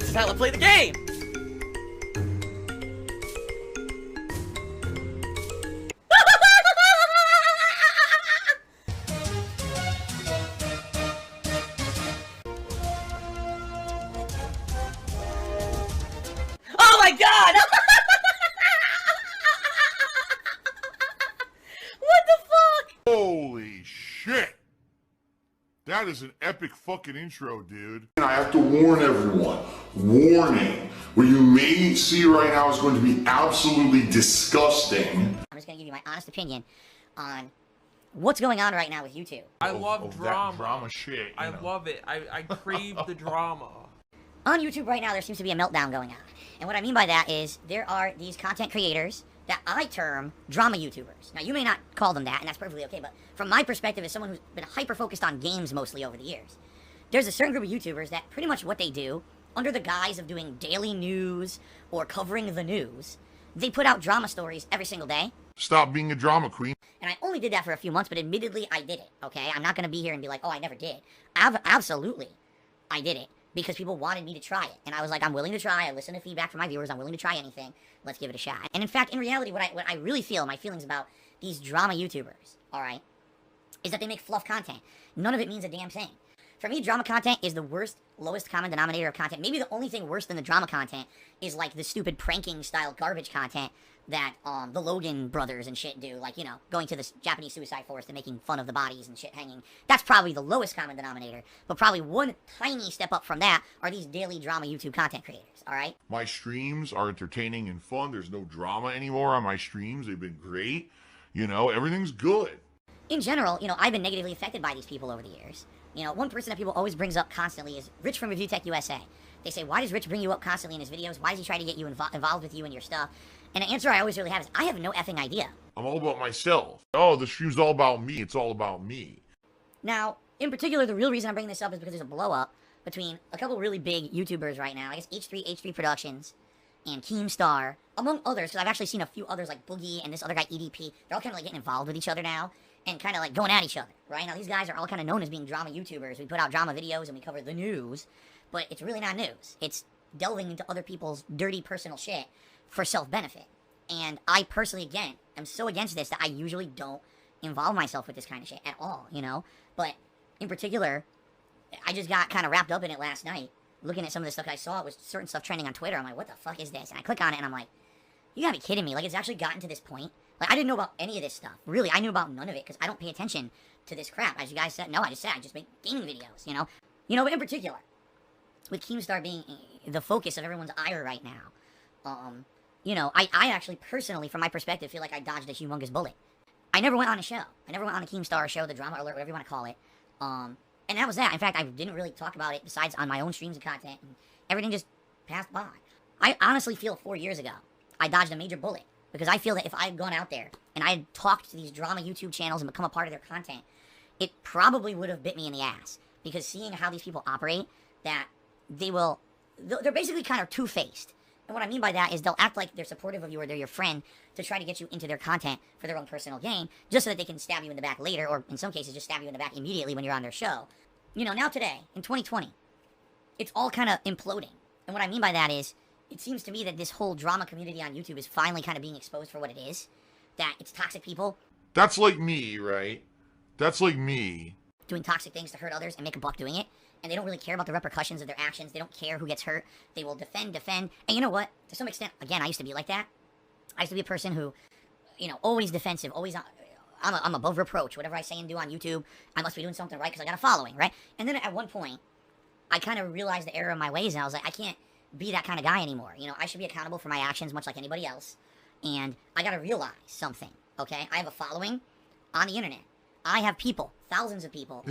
This is how I play the game! Oh my god! What the fuck? Holy shit! That is an epic fucking intro, dude. And I have to warn everyone. Warning. What you may see right now is going to be absolutely disgusting. I'm just gonna give you my honest opinion on what's going on right now with YouTube. I love drama. That drama shit. I love it. I crave the drama. On YouTube right now, there seems to be a meltdown going on. And what I mean by that is there are these content creators that I term drama YouTubers. Now, you may not call them that, and that's perfectly okay, but from my perspective as someone who's been hyper-focused on games mostly over the years, there's a certain group of YouTubers that pretty much what they do, under the guise of doing daily news or covering the news, they put out drama stories every single day. Stop being a drama queen. And I only did that for a few months, but admittedly, I did it, okay? I'm not going to be here and be like, oh, I never did. Absolutely, I did it. Because people wanted me to try it. And I was like, I'm willing to try. I listen to feedback from my viewers. I'm willing to try anything. Let's give it a shot. And in fact, in reality, what I really feel, my feelings about these drama YouTubers, alright, is that they make fluff content. None of it means a damn thing. For me, drama content is the worst, lowest common denominator of content. Maybe the only thing worse than the drama content is like the stupid pranking style garbage content that the Logan brothers and shit do, like, you know, going to the Japanese suicide forest and making fun of the bodies and shit hanging. That's probably the lowest common denominator. But probably one tiny step up from that are these daily drama YouTube content creators, alright? My streams are entertaining and fun. There's no drama anymore on my streams. They've been great. You know, everything's good. In general, you know, I've been negatively affected by these people over the years. You know, one person that people always brings up constantly is Rich from Review Tech USA. They say, why does Rich bring you up constantly in his videos? Why does he try to get you involved with you and your stuff? And the answer I always really have is, I have no effing idea. I'm all about myself. Oh, the stream's all about me. It's all about me. Now, in particular, the real reason I'm bringing this up is because there's a blow-up between a couple really big YouTubers right now. I guess H3 Productions and Keemstar, among others, because I've actually seen a few others like Boogie and this other guy, EDP. They're all kind of like getting involved with each other now and kind of like going at each other, right? Now, these guys are all kind of known as being drama YouTubers. We put out drama videos and we cover the news, but it's really not news. It's delving into other people's dirty personal shit for self-benefit. And I personally, again, am so against this that I usually don't involve myself with this kind of shit at all, you know? But in particular, I just got kind of wrapped up in it last night, looking at some of the stuff I saw. It was certain stuff trending on Twitter. I'm like, what the fuck is this? And I click on it and I'm like, you gotta be kidding me. Like, it's actually gotten to this point. Like, I didn't know about any of this stuff. Really, I knew about none of it because I don't pay attention to this crap. As you guys said, no, I just make gaming videos, you know? You know, but in particular, with Keemstar being the focus of everyone's ire right now, you know, I actually personally, from my perspective, feel like I dodged a humongous bullet. I never went on a show. I never went on a Keemstar show, the Drama Alert, whatever you want to call it. And that was that. In fact, I didn't really talk about it besides on my own streams and content. And everything just passed by. I honestly feel 4 years ago, I dodged a major bullet. Because I feel that if I had gone out there and I had talked to these drama YouTube channels and become a part of their content, it probably would have bit me in the ass. Because seeing how these people operate, that they're basically kind of two-faced. And what I mean by that is they'll act like they're supportive of you or they're your friend to try to get you into their content for their own personal gain, just so that they can stab you in the back later, or in some cases just stab you in the back immediately when you're on their show. You know, now today, in 2020, it's all kind of imploding. And what I mean by that is, it seems to me that this whole drama community on YouTube is finally kind of being exposed for what it is. That it's toxic people. That's like me, right? That's like me. Doing toxic things to hurt others and make a buck doing it. And they don't really care about the repercussions of their actions. They don't care who gets hurt. They will defend. And you know what? To some extent, again, I used to be like that. I used to be a person who, you know, always defensive, always, I'm above reproach. Whatever I say and do on YouTube, I must be doing something right because I got a following, right? And then at one point, I kind of realized the error of my ways, and I was like, I can't be that kind of guy anymore. You know, I should be accountable for my actions much like anybody else. And I got to realize something, okay? I have a following on the internet. I have people, thousands of people.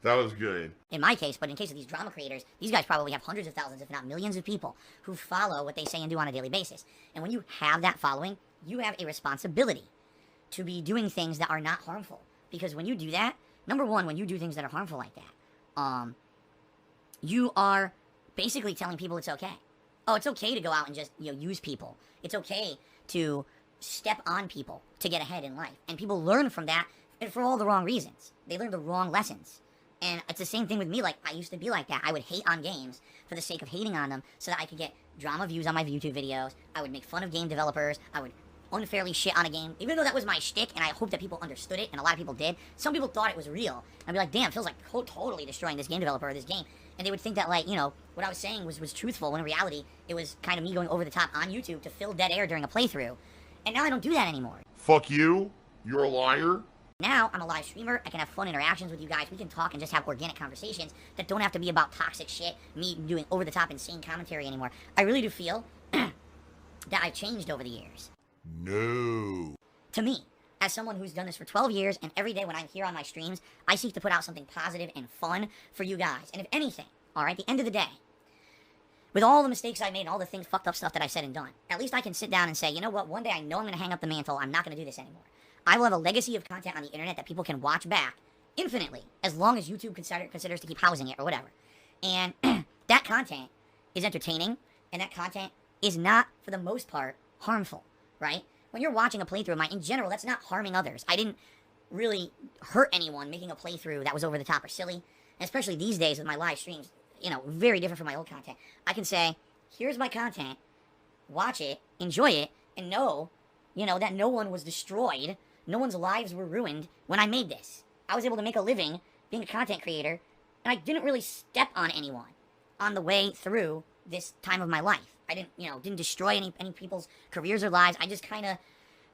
That was good. In my case, but in case of these drama creators, these guys probably have hundreds of thousands, if not millions of people who follow what they say and do on a daily basis. And when you have that following, you have a responsibility to be doing things that are not harmful. Because when you do that, number one, when you do things that are harmful like that, you are basically telling people it's okay. Oh, it's okay to go out and just, you know, use people. It's okay to step on people to get ahead in life. And people learn from that and for all the wrong reasons. They learn the wrong lessons. And it's the same thing with me. Like, I used to be like that. I would hate on games for the sake of hating on them so that I could get drama views on my YouTube videos. I would make fun of game developers. I would unfairly shit on a game, even though that was my shtick, and I hope that people understood it, and a lot of people did. Some people thought it was real. I'd be like, damn, it feels like totally destroying this game developer or this game. And they would think that, like, you know, what I was saying was truthful, when in reality, it was kind of me going over the top on YouTube to fill dead air during a playthrough. And now I don't do that anymore. Fuck you. You're a liar. Now, I'm a live streamer, I can have fun interactions with you guys, we can talk and just have organic conversations that don't have to be about toxic shit, me doing over-the-top insane commentary anymore. I really do feel that I've changed over the years. No. To me, as someone who's done this for 12 years, and every day when I'm here on my streams, I seek to put out something positive and fun for you guys. And if anything, alright, at the end of the day, with all the mistakes I made and all the things, fucked up stuff that I've said and done, at least I can sit down and say, you know what, one day I know I'm going to hang up the mantle, I'm not going to do this anymore. I will have a legacy of content on the internet that people can watch back infinitely, as long as YouTube considers to keep housing it or whatever. And that content is entertaining, and that content is not, for the most part, harmful, right? When you're watching a playthrough of mine, in general, that's not harming others. I didn't really hurt anyone making a playthrough that was over the top or silly, and especially these days with my live streams, you know, very different from my old content. I can say, here's my content, watch it, enjoy it, and know, you know, that no one was destroyed. No one's lives were ruined when I made this. I was able to make a living being a content creator, and I didn't really step on anyone on the way through this time of my life. I didn't, you know, didn't destroy any people's careers or lives. I just kind of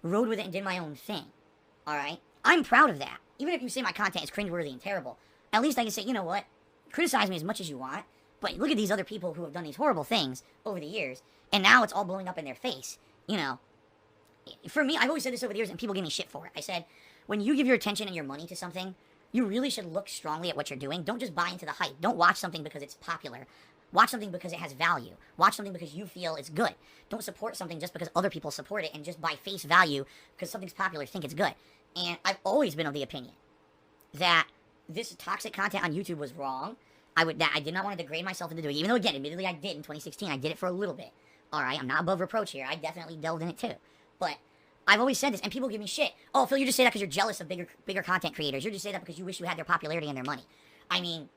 rode with it and did my own thing. All right? I'm proud of that. Even if you say my content is cringeworthy and terrible, at least I can say, you know what? Criticize me as much as you want, but look at these other people who have done these horrible things over the years, and now it's all blowing up in their face, you know? For me, I've always said this over the years, and people give me shit for it. I said, when you give your attention and your money to something, you really should look strongly at what you're doing. Don't just buy into the hype. Don't watch something because it's popular. Watch something because it has value. Watch something because you feel it's good. Don't support something just because other people support it and just by face value because something's popular think it's good. And I've always been of the opinion that this toxic content on YouTube was wrong. I did not want to degrade myself into doing it, even though, again, admittedly I did in 2016. I did it for a little bit. All right, I'm not above reproach here. I definitely delved in it too. But I've always said this, and people give me shit. Oh, Phil, you just say that because you're jealous of bigger content creators. You just say that because you wish you had their popularity and their money. I mean,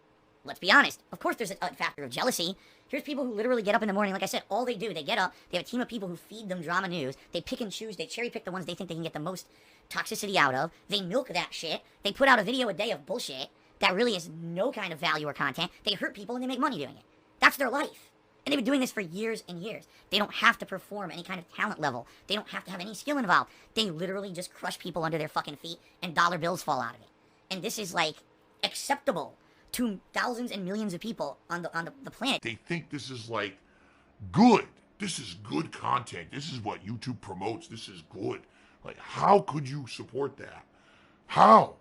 let's be honest. Of course there's a factor of jealousy. Here's people who literally get up in the morning. Like I said, all they do, they get up, they have a team of people who feed them drama news. They pick and choose. They cherry pick the ones they think they can get the most toxicity out of. They milk that shit. They put out a video a day of bullshit that really has no kind of value or content. They hurt people and they make money doing it. That's their life. And they've been doing this for years and years. They don't have to perform any kind of talent level. They don't have to have any skill involved. They literally just crush people under their fucking feet and dollar bills fall out of it. And this is like acceptable to thousands and millions of people on the planet. They think this is like good. This is good content. This is what YouTube promotes. This is good. Like, how could you support that? How?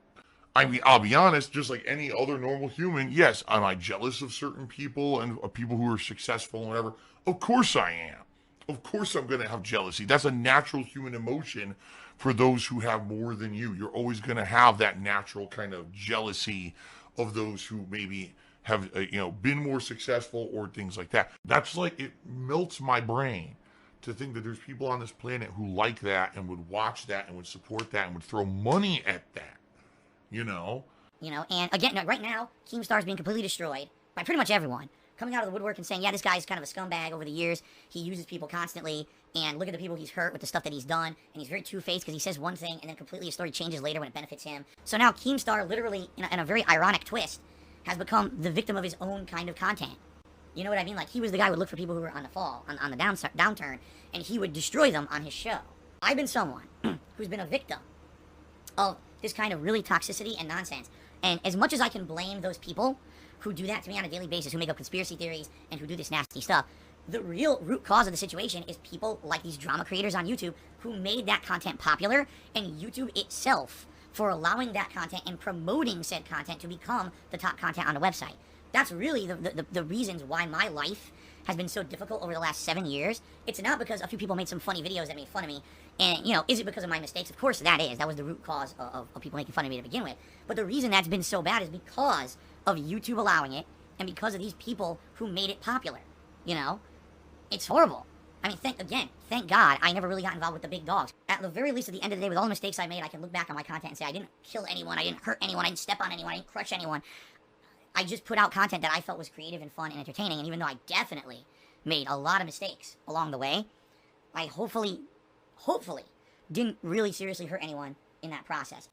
I mean, I'll be honest, just like any other normal human, yes, am I jealous of certain people and of people who are successful and whatever? Of course I am. Of course I'm going to have jealousy. That's a natural human emotion for those who have more than you. You're always going to have that natural kind of jealousy of those who maybe have, been more successful or things like that. That's like, it melts my brain to think that there's people on this planet who like that and would watch that and would support that and would throw money at that. You know, and again, right now, Keemstar's being completely destroyed by pretty much everyone. Coming out of the woodwork and saying, yeah, this guy's kind of a scumbag over the years. He uses people constantly, and look at the people he's hurt with the stuff that he's done. And he's very two-faced because he says one thing, and then completely his story changes later when it benefits him. So now Keemstar, literally, in a very ironic twist, has become the victim of his own kind of content. You know what I mean? Like, he was the guy who would look for people who were on the fall, on the downturn, and he would destroy them on his show. I've been someone who's been a victim of this kind of really toxicity and nonsense. And as much as I can blame those people who do that to me on a daily basis, who make up conspiracy theories and who do this nasty stuff, the real root cause of the situation is people like these drama creators on YouTube who made that content popular, and YouTube itself for allowing that content and promoting said content to become the top content on the website. That's really the reasons why my life has been so difficult over the last 7 years. It's not because a few people made some funny videos that made fun of me. And, is it because of my mistakes? Of course that is. That was the root cause of people making fun of me to begin with. But the reason that's been so bad is because of YouTube allowing it and because of these people who made it popular. It's horrible. I mean, thank God I never really got involved with the big dogs. At the very least, at the end of the day, with all the mistakes I made, I can look back on my content and say, I didn't kill anyone, I didn't hurt anyone, I didn't step on anyone, I didn't crush anyone. I just put out content that I felt was creative and fun and entertaining, and even though I definitely made a lot of mistakes along the way, I hopefully didn't really seriously hurt anyone in that process.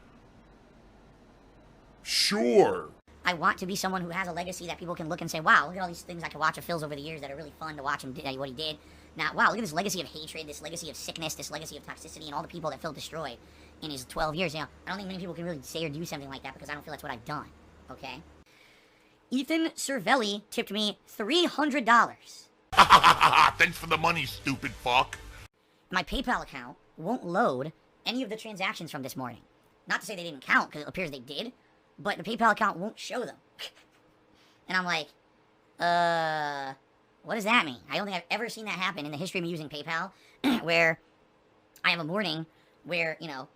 Sure. I want to be someone who has a legacy that people can look and say, wow, look at all these things I could watch of Phil's over the years that are really fun to watch him do what he did. Now, wow, look at this legacy of hatred, this legacy of sickness, this legacy of toxicity, and all the people that Phil destroyed in his 12 years. You know, I don't think many people can really say or do something like that because I don't feel that's what I've done, okay? Ethan Cervelli tipped me $300. Thanks for the money, stupid fuck. My PayPal account won't load any of the transactions from this morning. Not to say they didn't count, because it appears they did, but the PayPal account won't show them. And I'm like, what does that mean? I don't think I've ever seen that happen in the history of me using PayPal, where I have a morning where, you know,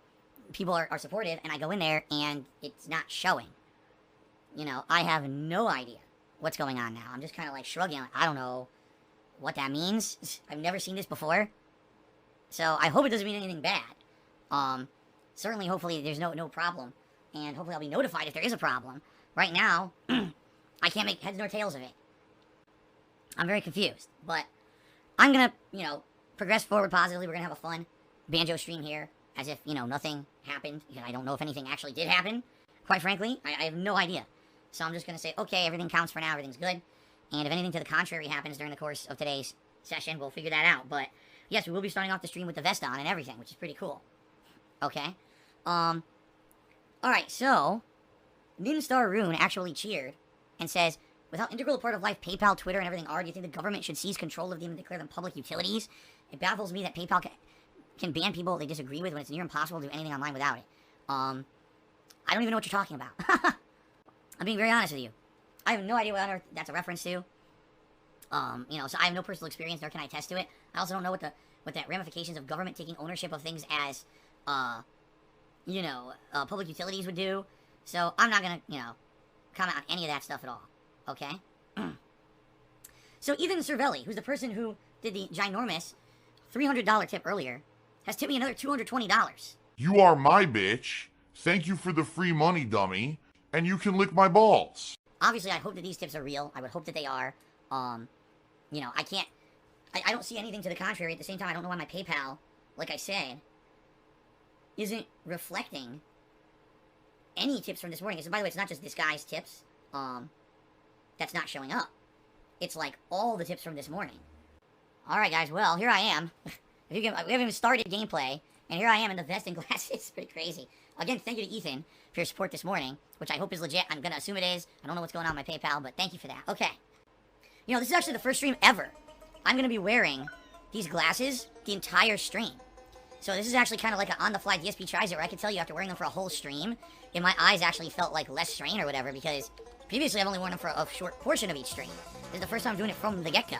people are supportive, and I go in there, and it's not showing. You know, I have no idea what's going on now. I'm just kind of like shrugging. I don't know what that means. I've never seen this before. So I hope it doesn't mean anything bad. Certainly, hopefully, there's no problem. And hopefully I'll be notified if there is a problem. Right now, I can't make heads nor tails of it. I'm very confused. But I'm going to, you know, progress forward positively. We're going to have a fun banjo stream here. As if, you know, nothing happened. Because I don't know if anything actually did happen. Quite frankly, I have no idea. So I'm just going to say, okay, everything counts for now. Everything's good. And if anything to the contrary happens during the course of today's session, we'll figure that out. But yes, we will be starting off the stream with the vest on and everything, which is pretty cool. Okay. Alright, so Ninstar Rune actually cheered and says, with how integral a part of life PayPal, Twitter, and everything are, do you think the government should seize control of them and declare them public utilities? It baffles me that PayPal can ban people they disagree with when it's near impossible to do anything online without it. I don't even know what you're talking about. I'm being very honest with you. I have no idea what on earth that's a reference to. You know, so I have no personal experience, nor can I attest to it. I also don't know what the ramifications of government taking ownership of things as, you know, public utilities would do. So I'm not gonna, you know, comment on any of that stuff at all. Okay? So Ethan Cervelli, who's the person who did the ginormous $300 tip earlier, has tipped me another $220. You are my bitch. Thank you for the free money, dummy. And you can lick my balls. Obviously, I hope that these tips are real. I would hope that they are. You know, I don't see anything to the contrary. At the same time, I don't know why my PayPal, like I said, isn't reflecting any tips from this morning. So, by the way, it's not just this guy's tips, that's not showing up. It's like all the tips from this morning. Alright, guys, well, here I am. We haven't even started gameplay, and here I am in the vest and glasses. It's pretty crazy. Again, thank you to Ethan for your support this morning, which I hope is legit. I'm gonna assume it is. I don't know what's going on with my PayPal, but thank you for that. Okay. You know, this is actually the first stream ever I'm gonna be wearing these glasses the entire stream. So this is actually kind of like an on-the-fly DsP tries it, where I can tell you after wearing them for a whole stream, if my eyes actually felt like less strain or whatever, because previously I've only worn them for a short portion of each stream. This is the first time I'm doing it from the get-go.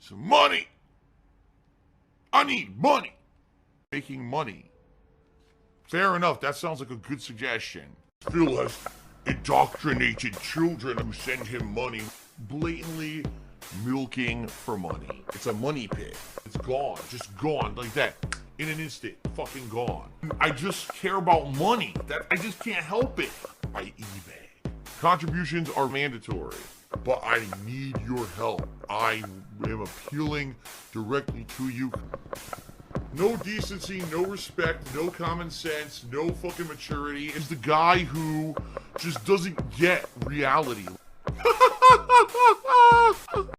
Some money. I need money. Making money. Fair enough. That sounds like a good suggestion. Phil has indoctrinated children who send him money, blatantly milking for money. It's a money pit. It's gone. Just gone like that. In an instant. Fucking gone. I just care about money. I just can't help it. I eBay. Contributions are mandatory, but I need your help. I am appealing directly to you. No decency, no respect, no common sense, no fucking maturity. Is the guy who just doesn't get reality.